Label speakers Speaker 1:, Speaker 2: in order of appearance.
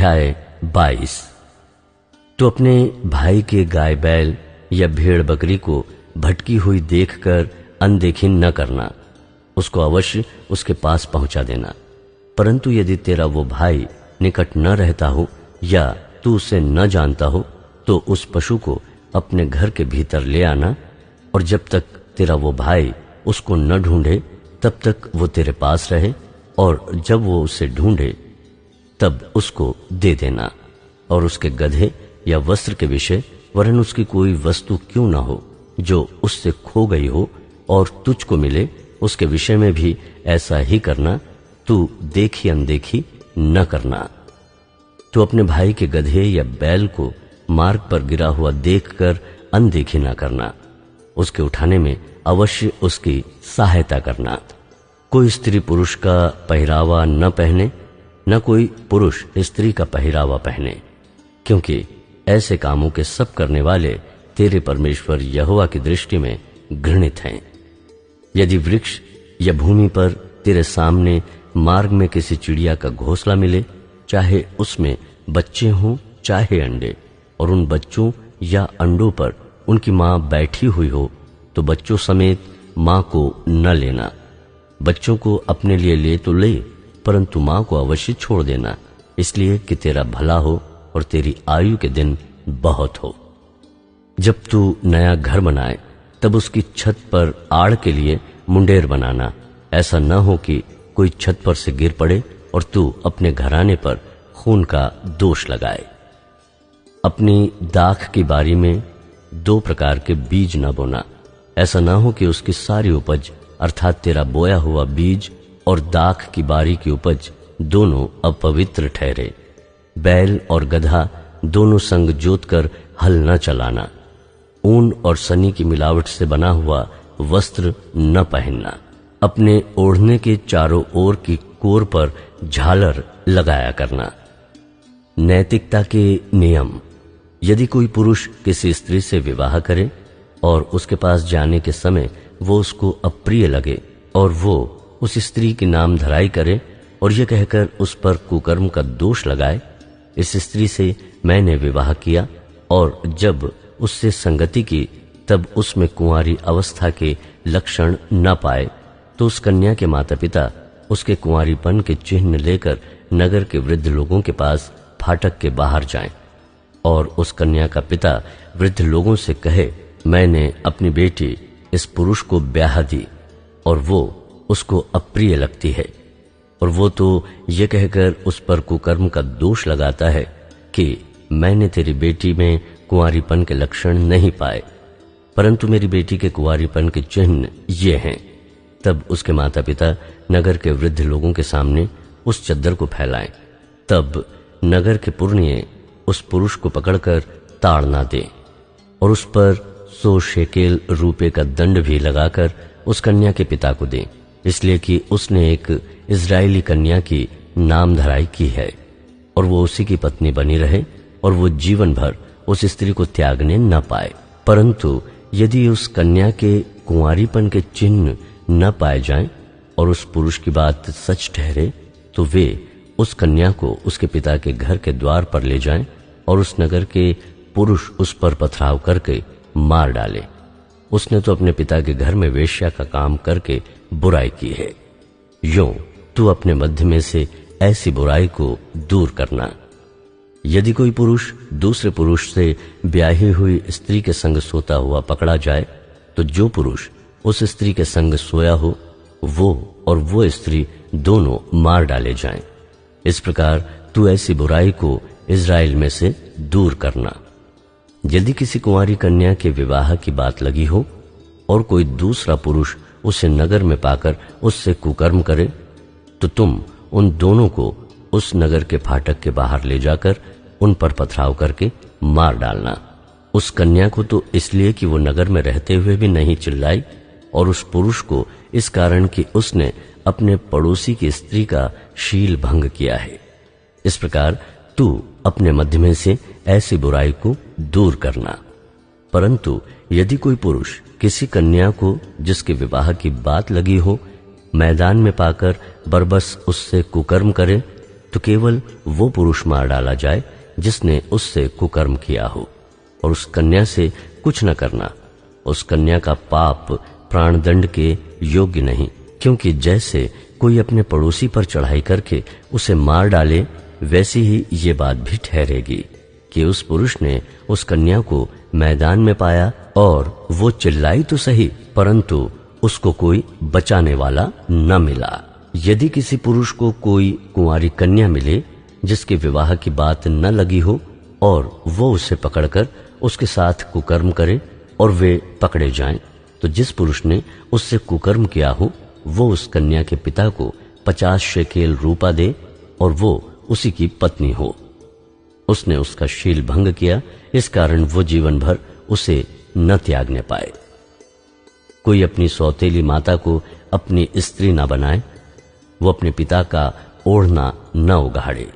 Speaker 1: अध्याय 22। तो अपने भाई के गाय बैल या भेड़ बकरी को भटकी हुई देखकर अनदेखी न करना, उसको अवश्य उसके पास पहुंचा देना। परंतु यदि तेरा वो भाई निकट न रहता हो या तू उसे न जानता हो, तो उस पशु को अपने घर के भीतर ले आना, और जब तक तेरा वो भाई उसको न ढूंढे तब तक वो तेरे पास रहे, और जब वो उसे ढूंढे तब उसको दे देना। और उसके गधे या वस्त्र के विषय वरन उसकी कोई वस्तु क्यों न हो जो उससे खो गई हो और तुझको मिले, उसके विषय में भी ऐसा ही करना। तू देखी अनदेखी न करना। तू अपने भाई के गधे या बैल को मार्ग पर गिरा हुआ देखकर अनदेखी न करना, उसके उठाने में अवश्य उसकी सहायता करना। कोई स्त्री पुरुष का पहरावा न पहने, न कोई पुरुष स्त्री का पहरावा पहने, क्योंकि ऐसे कामों के सब करने वाले तेरे परमेश्वर यहोवा की दृष्टि में घृणित हैं। यदि वृक्ष या भूमि पर तेरे सामने मार्ग में किसी चिड़िया का घोंसला मिले, चाहे उसमें बच्चे हों चाहे अंडे, और उन बच्चों या अंडों पर उनकी मां बैठी हुई हो, तो बच्चों समेत मां को न लेना। बच्चों को अपने लिए ले तो ले, परंतु मां को अवश्य छोड़ देना, इसलिए कि तेरा भला हो और तेरी आयु के दिन बहुत हो। जब तू नया घर बनाए तब उसकी छत पर आड़ के लिए मुंडेर बनाना। ऐसा न हो कि कोई छत पर से गिर पड़े और तू अपने घराने पर खून का दोष लगाए। अपनी दाख की बारी में 2 प्रकार के बीज न बोना। ऐसा न हो कि उसकी सारी उपज अर्थात तेरा बोया हुआ बीज और दाख की बारी की उपज दोनों अपवित्र ठहरे। बैल और गधा दोनों संग जोतकर हल न चलाना। ऊन और सनी की मिलावट से बना हुआ वस्त्र न पहनना। अपने ओढ़ने के चारों ओर की कोर पर झालर लगाया करना। नैतिकता के नियम। यदि कोई पुरुष किसी स्त्री से विवाह करे और उसके पास जाने के समय वो उसको अप्रिय लगे और वो उस स्त्री की नाम धराई करे और ये कहकर उस पर कुकर्म का दोष लगाए, इस स्त्री से मैंने विवाह किया, और जब उससे संगति की तब उसमें कुंवारी अवस्था के लक्षण न पाए, तो उस कन्या के माता पिता उसके कुंवारीपन के चिन्ह लेकर नगर के वृद्ध लोगों के पास फाटक के बाहर जाएं, और उस कन्या का पिता वृद्ध लोगों से कहे, मैंने अपनी बेटी इस पुरुष को ब्याह दी और वो उसको अप्रिय लगती है, और वो तो ये कहकर उस पर कुकर्म का दोष लगाता है कि मैंने तेरी बेटी में कुंवारीपन के लक्षण नहीं पाए, परंतु मेरी बेटी के कुंवारीपन के चिन्ह ये हैं। तब उसके माता पिता नगर के वृद्ध लोगों के सामने उस चद्दर को फैलाएं। तब नगर के पुरनिये उस पुरुष को पकड़कर ताड़ना दें और उस पर 100 शेकेल रूपे का दंड भी लगाकर उस कन्या के पिता को दें, इसलिए कि उसने एक इजरायली कन्या की नाम धराई की है, और वो उसी की पत्नी बनी रहे और वो जीवन भर उस स्त्री को त्यागने न पाए। परंतु यदि उस कन्या के कुंवारीपन के चिन्ह न पाए जाएं और उस पुरुष की बात सच ठहरे, तो वे उस कन्या को उसके पिता के घर के द्वार पर ले जाएं और उस नगर के पुरुष उस पर पथराव करके मार डाले। उसने तो अपने पिता के घर में वेश्या का काम करके बुराई की है। यूं तू अपने मध्य में से ऐसी बुराई को दूर करना। यदि कोई पुरुष दूसरे पुरुष से ब्याही हुई स्त्री के संग सोता हुआ पकड़ा जाए, तो जो पुरुष उस स्त्री के संग सोया हो वो और वो स्त्री दोनों मार डाले जाएं। इस प्रकार तू ऐसी बुराई को इजराइल में से दूर करना। यदि किसी कुंवारी कन्या के विवाह की बात लगी हो और कोई दूसरा पुरुष उसे नगर में पाकर उससे कुकर्म करे, तो तुम उन दोनों को उस नगर के फाटक के बाहर ले जाकर उन पर पथराव करके मार डालना। उस कन्या को तो इसलिए कि वो नगर में रहते हुए भी नहीं चिल्लाई, और उस पुरुष को इस कारण कि उसने अपने पड़ोसी की स्त्री का शील भंग किया है। इस प्रकार तू अपने मध्य में से ऐसी बुराई को दूर करना। परंतु यदि कोई पुरुष किसी कन्या को जिसके विवाह की बात लगी हो मैदान में पाकर बरबस उससे कुकर्म करे, तो केवल वो पुरुष मार डाला जाए जिसने उससे कुकर्म किया हो, और उस कन्या से कुछ न करना। उस कन्या का पाप प्राणदंड के योग्य नहीं, क्योंकि जैसे कोई अपने पड़ोसी पर चढ़ाई करके उसे मार डाले, वैसी ही ये बात भी ठहरेगी कि उस पुरुष ने उस कन्या को मैदान में पाया और वो चिल्लाई तो सही, परंतु उसको कोई बचाने वाला न मिला। यदि किसी पुरुष को कोई कुंवारी कन्या मिले जिसके विवाह की बात न लगी हो और वो उसे पकड़कर उसके साथ कुकर्म करे और वे पकड़े जाएं, तो जिस पुरुष ने उससे कुकर्म किया हो वो उस कन्या के पिता को 50 शेकेल रूपा दे और वो उसी की पत्नी हो। उसने उसका शील भंग किया, इस कारण वो जीवन भर उसे न त्यागने पाए। कोई अपनी सौतेली माता को अपनी स्त्री न बनाए, वो अपने पिता का ओढ़ना न उगाड़े।